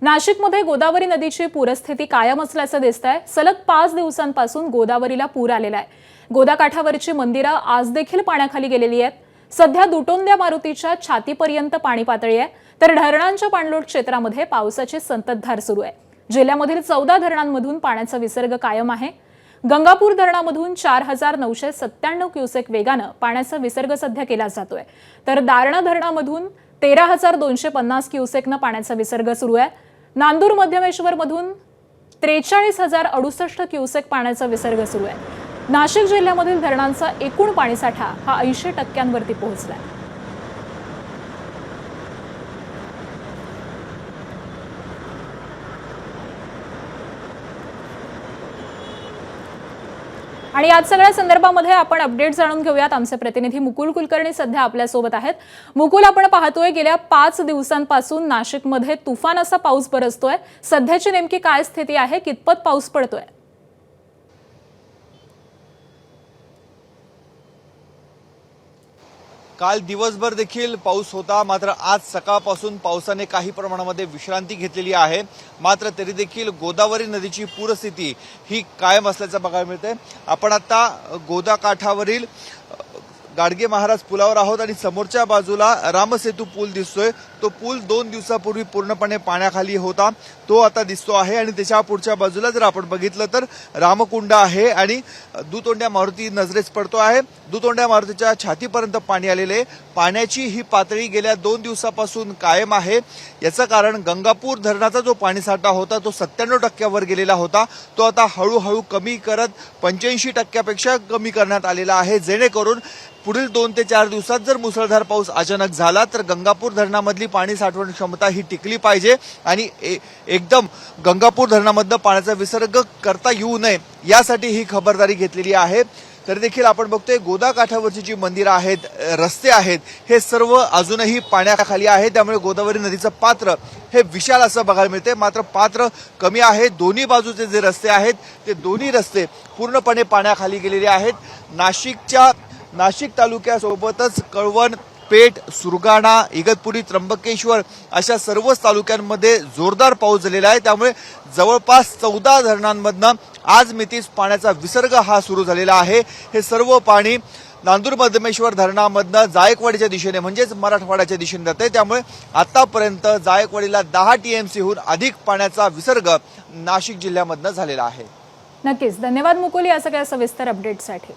नाशिकमध्ये गोदावरी नदीची पूरस्थिती कायम असल्याचं दिसतंय। सलग 5 दिवसांपासून गोदावरीला पूर आलेला आहे। गोदाकाठावरची मंदिरं आज देखील पाण्याखाली गेलेली आहेत। सध्या दुटोंद्या मारुतीच्या छातीपर्यंत पाणी पातळी आहे, तर धरणांच्या पाणलोट क्षेत्रामध्ये पावसाची संततधार सुरू आहे। जिल्ह्यामधील 14 धरणांमधून पाण्याचा विसर्ग कायम आहे। गंगापूर धरणामधून 4997 क्युसेक वेगानं पाण्याचा विसर्ग सध्या केला जातोय, तर दारणा धरणामधून 13250 क्युसेकनं पाण्याचा विसर्ग सुरू आहे। नांदूर मध्यमेश्वर मधून 43068 क्युसेक पाण्याचा विसर्ग सुरू आहे। नाशिक जिल्ह्यामधील धरणांचा एकूण पाणीसाठा हा 80% पोहोचलाय। आणि याच सगळ्या संदर्भामध्ये आपण अपडेट जाणून घेऊयात। आमचे प्रतिनिधी मुकुल कुलकर्णी सध्या आपल्या सोबत आहेत। मुकुल, आपण पाहतोय गेल्या 5 दिवसांपासून नाशिकमध्ये तुफान असा पाऊस बरसतोय। सध्याची नेमकी काय स्थिती आहे? कितपत पाऊस पडतोय? काल दिवसभर देखील पाऊस होता, मात्र आज सकाळपासून पावसाने काही प्रमाणामध्ये विश्रांती घेतलेली आहे। मात्र तरी देखील गोदावरी नदीची पूरस्थिती ही कायम असल्याचं बघायला मिळते। आपण आता गोदा काठावरील गाडगे महाराज पुलावर आहोत आणि समोरच्या बाजूला रामसेतू पूल दिसतोय। तो पूल 2 दिवसापूर्वी पूर्णपणे पाण्याखाली होता, तो आता दिसतो आहे। आणि त्याच्या पुढच्या बाजूला जर आपण बघितलं तर रामकुंड आहे आणि दुतोंड्या मारुती नजरेस पडतो आहे। दुतोंड्या मारुतीच्या छातीपर्यंत पाणी आलेले। पाण्याची ही पातळी गेल्या 2 दिवसापासून कायम आहे। याचं कारण गंगापूर धरणाचा जो पाणीसाठा होता तो 97% वर गेलेला होता, तो आता हळूहळू कमी करत 85% कमी करण्यात आलेला आहे, जेणेकरून पुढील 2 ते 4 दिवसात जर मुसळधार पाऊस अचानक झाला तर गंगापूर धरणामधली पाणी साठवण क्षमता ही टिकली पाहिजे आणि एकदम गंगापूर धरणामधनं पाण्याचा विसर्ग करता येऊ नये यासाठी ही खबरदारी घेतलेली आहे। तर देखील आपण बघतोय गोदा काठावरची जी मंदिरं आहेत, रस्ते आहेत, हे सर्व अजूनही पाण्याखाली आहे। त्यामुळे गोदावरी नदीचं पात्र हे विशाल असं बघायला मिळते, मात्र पात्र कमी आहे। दोन्ही बाजूचे जे रस्ते आहेत ते दोन्ही रस्ते पूर्णपणे पाण्याखाली गेलेले आहेत। नाशिक तालुक्यासोबतच कळवण, पेठ, सुरगाणा, इगतपुरी, त्र्यंबकेश्वर अशा सर्वच तालुक्यांमध्ये जोरदार पाऊस झालेला आहे। त्यामुळे जवळपास 14 धरणांमधनं आज मितीस पाण्याचा विसर्ग हा सुरू झालेला आहे। हे सर्व पाणी नांदूर मध्यमेश्वर धरणामधनं जायकवाडीच्या दिशेने म्हणजेच मराठवाड्याच्या दिशेने जाते। त्यामुळे आतापर्यंत जायकवाडीला 10 TMCहून अधिक पाण्याचा विसर्ग नाशिक जिल्ह्यामधनं झालेला आहे। नक्कीच धन्यवाद मुकुल या सगळ्या सविस्तर अपडेटसाठी।